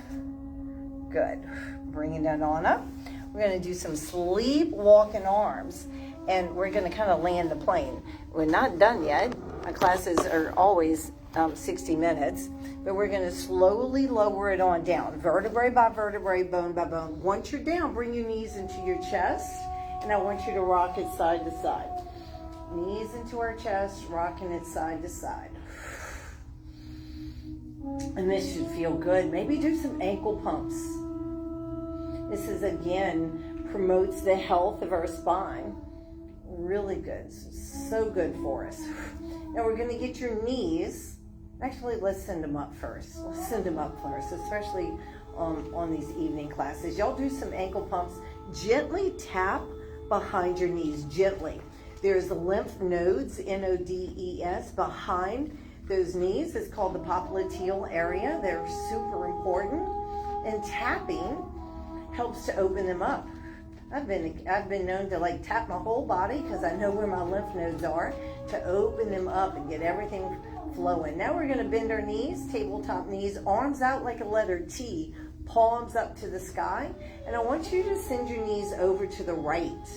Good. Bringing that on up. We're going to do some sleepwalking arms, and we're going to kind of land the plane. We're not done yet. Our classes are always 60 minutes, but we're going to slowly lower it on down, vertebrae by vertebrae, bone by bone. Once you're down, bring your knees into your chest, and I want you to rock it side to side. Knees into our chest, rocking it side to side. And this should feel good. Maybe do some ankle pumps. This is, again, promotes the health of our spine. Really good. So good for us. Now we're going to get your knees. Actually, let's send them up first. Let's send them up first, especially on these evening classes. Y'all do some ankle pumps. Gently tap behind your knees. Gently. There's the lymph nodes, N-O-D-E-S, behind those knees. It's called the popliteal area. They're super important. And tapping helps to open them up. I've been known to like tap my whole body because I know where my lymph nodes are, to open them up and get everything flowing. Now we're going to bend our knees, tabletop knees, arms out like a letter T, palms up to the sky. And I want you to send your knees over to the right.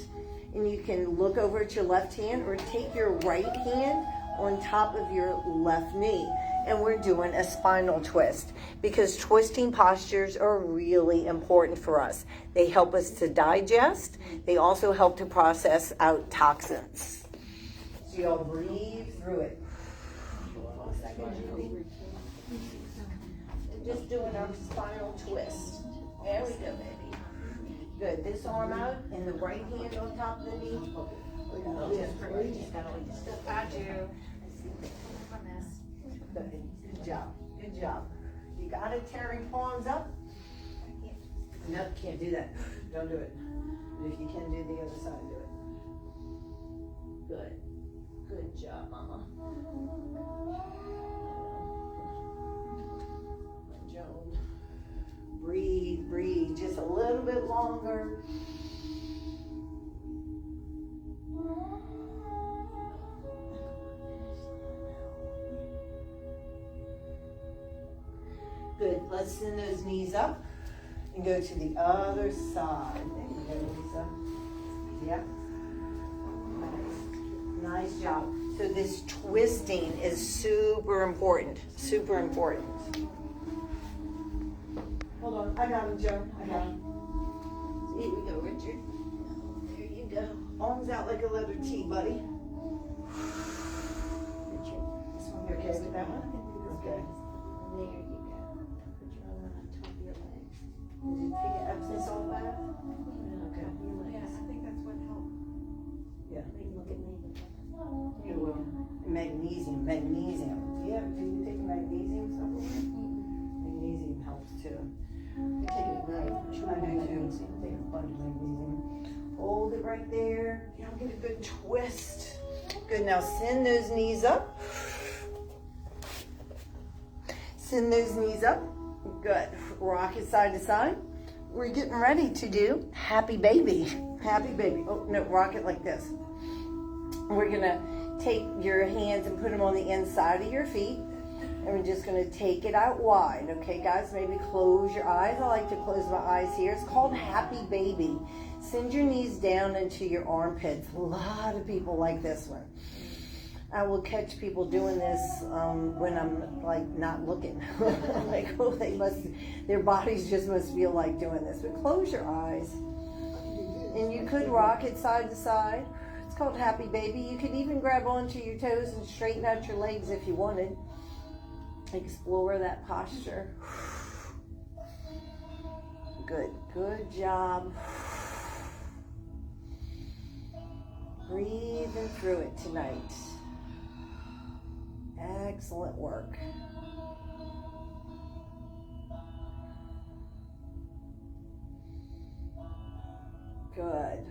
And you can look over at your left hand or take your right hand on top of your left knee. And we're doing a spinal twist because twisting postures are really important for us. They help us to digest. They also help to process out toxins. So y'all breathe through it. Just doing our spinal twist. There we go, baby. Good. This arm out and the right hand on top of the knee. Got you. Good job. Good job. You got it, tearing palms up? Nope, can't do that. Don't do it. But if you can do the other side, do it. Good. Good job, Mama. Joan. Breathe, breathe. Just a little bit longer. Good. Let's send those knees up and go to the other side. There you go, Lisa. Yep. Nice job. So this twisting is super important. Super important. Hold on. I got him, Joe. I got him. Here we go, Richard. There you go. Arms out like a letter T, buddy. Richard. This one, you okay with that one? Okay. There you go. Put your arm on top of your legs. Did you take an Epsom salt bath? Okay. Yeah, I think that's what helped. Yeah. Look at me. You will. Magnesium. Do you take a magnesium supplement? Magnesium helps too. I take it at night. I do too. Take a bunch of magnesium. Hold it right there. Y'all get a good twist. Good. Now send those knees up. Send those knees up. Good. Rock it side to side. We're getting ready to do happy baby. Happy baby. Oh, no, rock it like this. We're going to take your hands and put them on the inside of your feet. And we're just going to take it out wide. Okay, guys? Maybe close your eyes. I like to close my eyes here. It's called happy baby. Send your knees down into your armpits. A lot of people like this one. I will catch people doing this when I'm like not looking. Like, oh, their bodies just must feel like doing this. But close your eyes. And you could rock it side to side. It's called Happy Baby. You could even grab onto your toes and straighten out your legs if you wanted. Explore that posture. Good job. Breathing through it tonight. Excellent work. Good.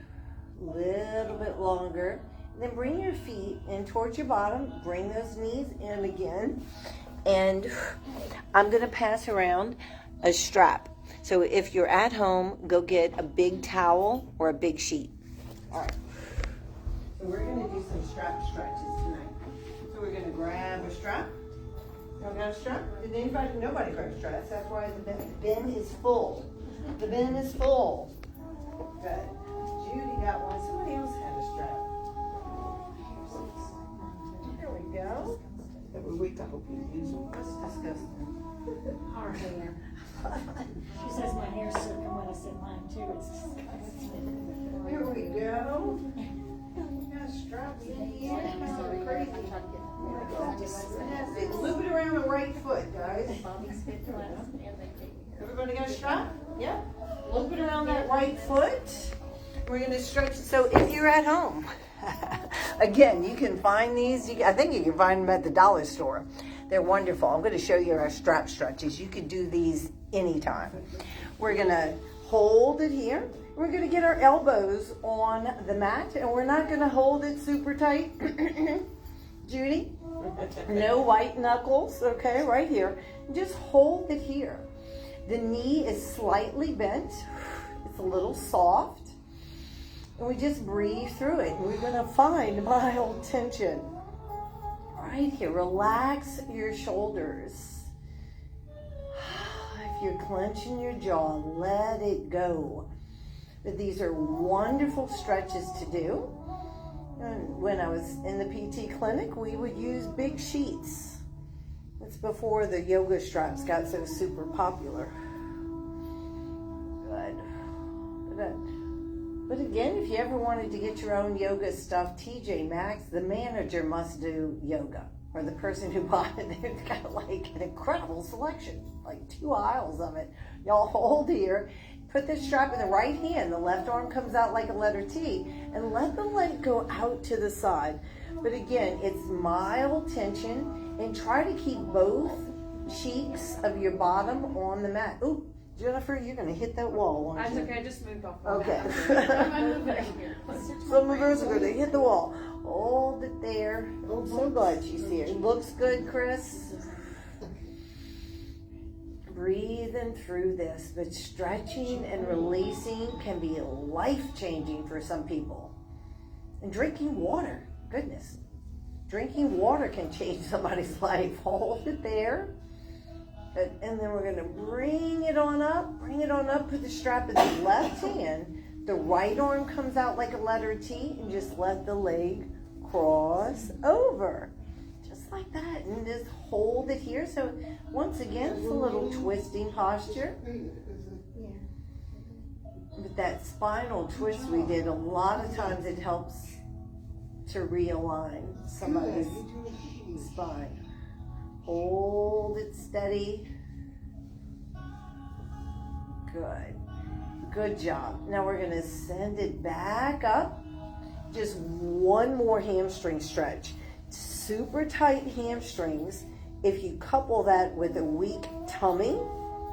Little bit longer. And then bring your feet in towards your bottom. Bring those knees in again. And I'm going to pass around a strap. So if you're at home, go get a big towel or a big sheet. All right. So we're going to do some strap stretches tonight. So we're going to grab a strap. Y'all got a strap? Did anybody? Nobody grab straps. That's why the bin is full. The bin is full. Good. Judy got one. Somebody else had a strap. There we go. Every week I hope you use them. That's disgusting. Our hair. She says my hair's silky when I said mine too. It's disgusting. There we go. We got straps in here. That's crazy. That's it. Loop it around the right foot, guys. Everybody got a strap? Yeah. Loop it around that right foot. We're going to stretch. So if you're at home, again, you can find these. I think you can find them at the dollar store. They're wonderful. I'm going to show you our strap stretches. You can do these anytime. We're going to hold it here. We're going to get our elbows on the mat, and we're not going to hold it super tight. Judy, no white knuckles, okay, right here. Just hold it here. The knee is slightly bent. It's a little soft. And we just breathe through it. We're going to find mild tension. Right here, relax your shoulders. If you're clenching your jaw, let it go. But these are wonderful stretches to do. And when I was in the PT clinic, we would use big sheets. That's before the yoga straps got so super popular. Good. But again, if you ever wanted to get your own yoga stuff, TJ Maxx, the manager must do yoga. Or the person who bought it, they've got like an incredible selection, like 2 aisles of it. Y'all hold here, put this strap in the right hand, the left arm comes out like a letter T, and let the leg go out to the side. But again, it's mild tension, and try to keep both cheeks of your bottom on the mat. Ooh, Jennifer, you're going to hit that wall. That's okay, I just moved off. Okay. I'm moving here. Some of us are going to hit the wall. Hold it there. I'm so glad she's here. It looks good, Chris. Breathing through this, but stretching and releasing can be life-changing for some people. And drinking water, goodness. Drinking water can change somebody's life. Hold it there. And then we're going to bring it on up, put the strap in the left hand. The right arm comes out like a letter T, and just let the leg cross over. Just like that. And just hold it here. So once again, it's a little twisting posture. But that spinal twist we did, a lot of times it helps to realign somebody's spine. Hold it steady. Good job. Now we're going to send it back up. Just one more hamstring stretch. Super tight hamstrings. If you couple that with a weak tummy,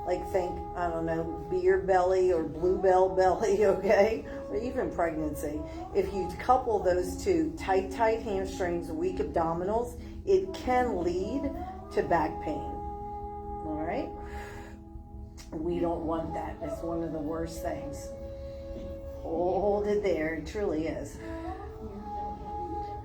like think, I don't know, beer belly or bluebell belly, okay? Or even pregnancy. If you couple those two, tight hamstrings, weak abdominals, it can lead to back pain. All right? We don't want that. It's one of the worst things. Hold it there. It truly is.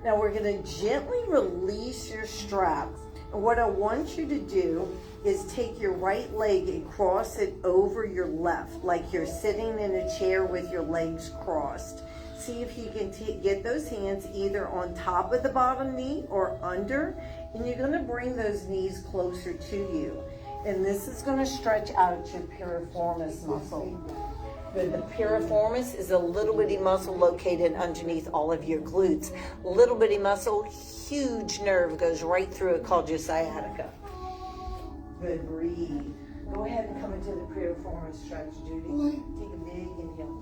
Now we're going to gently release your strap. And what I want you to do is take your right leg and cross it over your left, like you're sitting in a chair with your legs crossed. See if you can get those hands either on top of the bottom knee or under, and you're going to bring those knees closer to you. And this is going to stretch out your piriformis muscle. Good. The piriformis is a little bitty muscle located underneath all of your glutes. Little bitty muscle, huge nerve goes right through it called your sciatica. Good. Breathe. Go ahead and come into the piriformis stretch, Judy. Take a big inhale.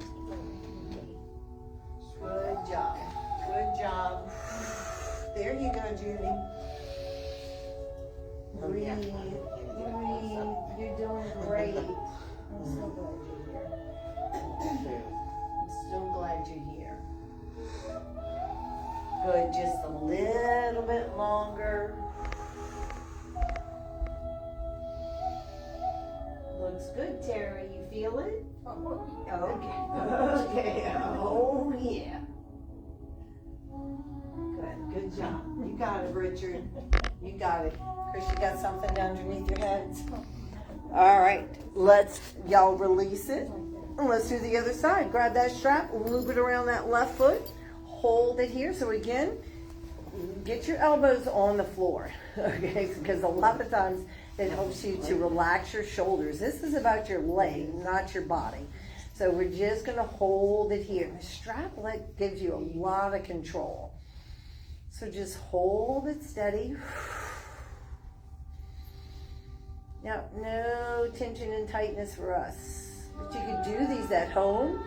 Good job. Good job. There you go, Judy. Breathe. Breathe. You're doing great. I'm so glad you're here. I'm so glad you're here. Good. Just a little bit longer. Looks good, Tara. You feel it? Okay. Okay. Oh, yeah. Good. Good job. You got it, Richard. You got it. Chris, you got something underneath your heads? All right. Y'all release it. And let's do the other side. Grab that strap, loop it around that left foot. Hold it here. So again, get your elbows on the floor. Okay? Because a lot of times, it helps you to relax your shoulders. This is about your leg, not your body. So we're just going to hold it here. The strap leg gives you a lot of control. So just hold it steady. Now, no tension and tightness for us. But you could do these at home.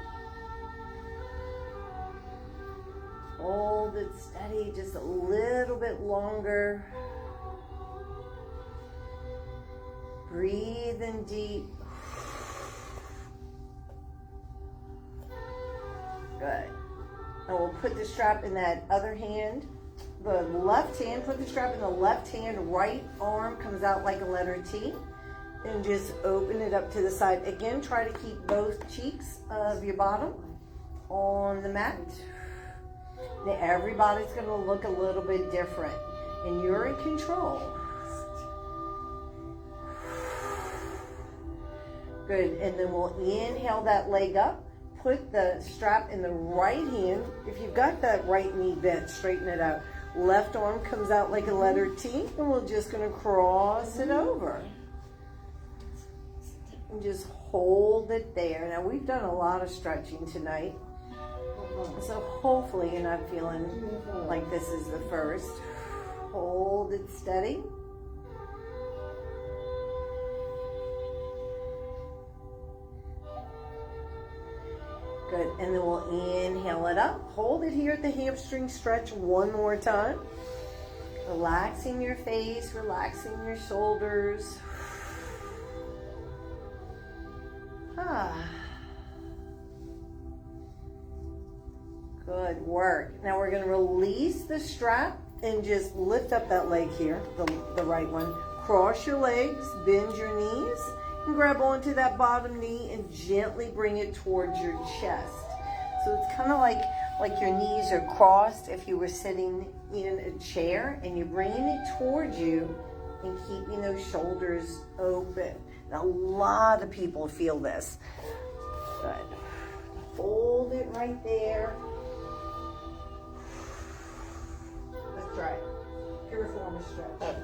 Hold it steady just a little bit longer. Breathe in deep. Good. And we'll put the strap in that other hand. The left hand, put the strap in the left hand. Right arm comes out like a letter T. And just open it up to the side. Again, try to keep both cheeks of your bottom on the mat. Now, everybody's going to look a little bit different. And you're in control. Good, and then we'll inhale that leg up. Put the strap in the right hand. If you've got that right knee bent, straighten it out. Left arm comes out like a letter T, and we're just going to cross it over. And just hold it there. Now, we've done a lot of stretching tonight. So hopefully you're not feeling like this is the first. Hold it steady. Good, and then we'll inhale it up. Hold it here at the hamstring stretch one more time. Relaxing your face, relaxing your shoulders. Good work. Now we're going to release the strap and just lift up that leg here, the right one. Cross your legs, bend your knees, and grab onto that bottom knee and gently bring it towards your chest. So it's kind of like your knees are crossed if you were sitting in a chair, and you're bringing it towards you and keeping those shoulders open. Now, a lot of people feel this. Good. Hold it right there. Let's try it. Piriformis stretch. Yeah,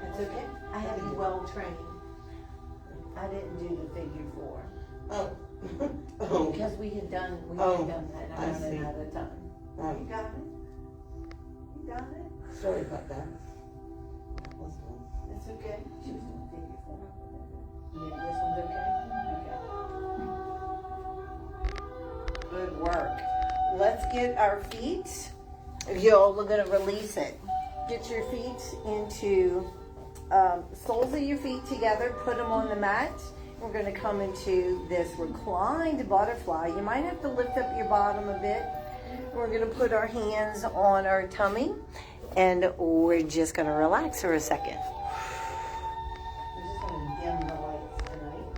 that's okay. I have you well trained. I didn't do the figure 4. Because we had done that. I running out of time. You got it. You got it. Sorry about that. It's okay. She was doing figure 4. Yeah, this one's okay. Okay. Good work. Let's get our feet. Y'all are gonna release it. Get your feet into soles of your feet together. Put them on the mat. We're going to come into this reclined butterfly. You might have to lift up your bottom a bit. We're going to put our hands on our tummy, and we're just going to relax for a second. We're just going to dim the lights tonight.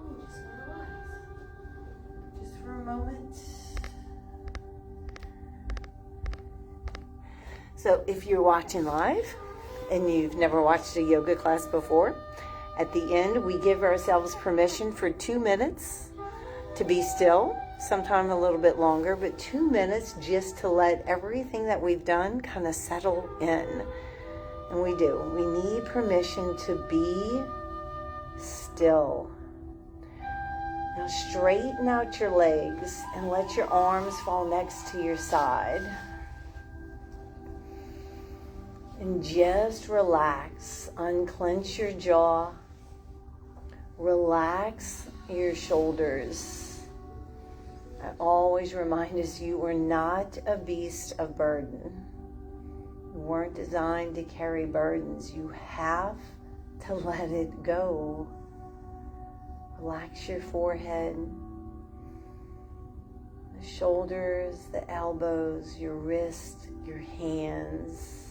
We're just going to relax. Just for a moment. So if you're watching live, and you've never watched a yoga class before, at the end we give ourselves permission for 2 minutes to be still, sometime a little bit longer, but 2 minutes just to let everything that we've done kind of settle in. And we do. We need permission to be still. Now straighten out your legs and let your arms fall next to your side. And just relax. Unclench your jaw. Relax your shoulders. I always remind us you are not a beast of burden. You weren't designed to carry burdens. You have to let it go. Relax your forehead, the shoulders, the elbows, your wrists, your hands.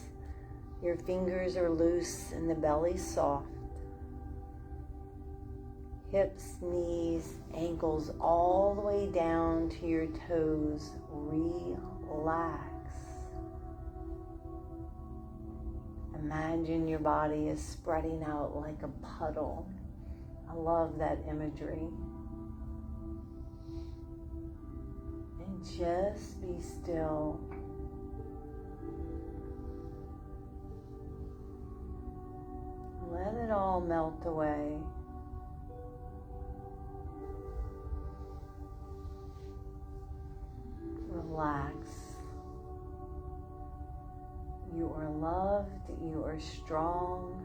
Your fingers are loose and the belly's soft. Hips, knees, ankles, all the way down to your toes. Relax. Imagine your body is spreading out like a puddle. I love that imagery. And just be still. Let it all melt away. Relax. You are loved. You are strong.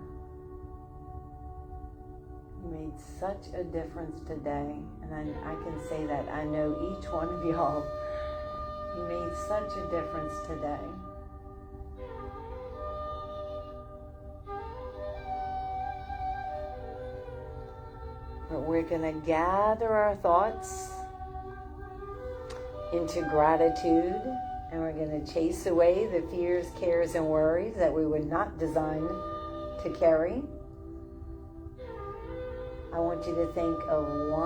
You made such a difference today. And I can say that. I know each one of y'all. You made such a difference today. But we're going to gather our thoughts into gratitude, and we're going to chase away the fears, cares, and worries that we were not designed to carry. I want you to think of 1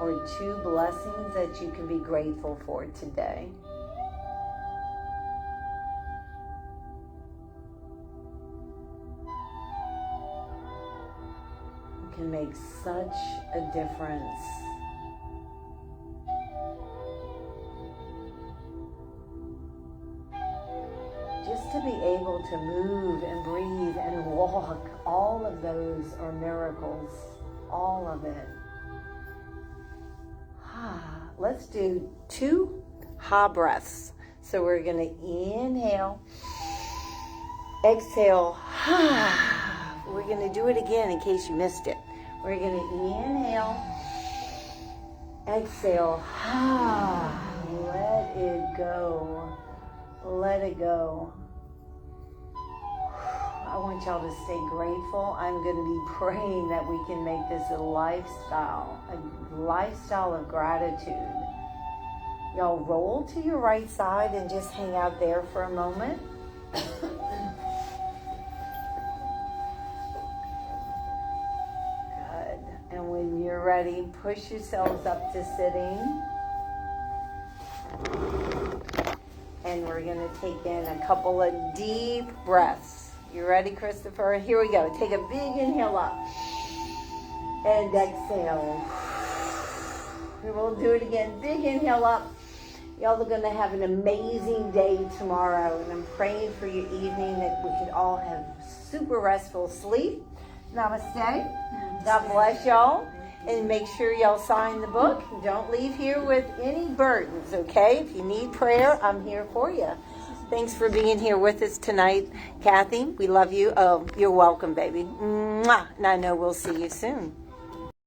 or 2 blessings that you can be grateful for today. Can make such a difference. Just to be able to move and breathe and walk, all of those are miracles. All of it. Let's do 2 ha breaths. So we're going to inhale, exhale. We're going to do it again in case you missed it. We're going to inhale, exhale. Let it go. Let it go. I want y'all to stay grateful. I'm going to be praying that we can make this a lifestyle of gratitude. Y'all roll to your right side and just hang out there for a moment. And when you're ready, push yourselves up to sitting. And we're going to take in a couple of deep breaths. You ready, Christopher? Here we go. Take a big inhale up. And exhale. We'll do it again. Big inhale up. Y'all are going to have an amazing day tomorrow. And I'm praying for your evening that we could all have super restful sleep. Namaste. God bless y'all. And make sure y'all sign the book. Don't leave here with any burdens, okay? If you need prayer, I'm here for you. Thanks for being here with us tonight. Kathy, we love you. Oh, you're welcome, baby. Mwah. And I know we'll see you soon.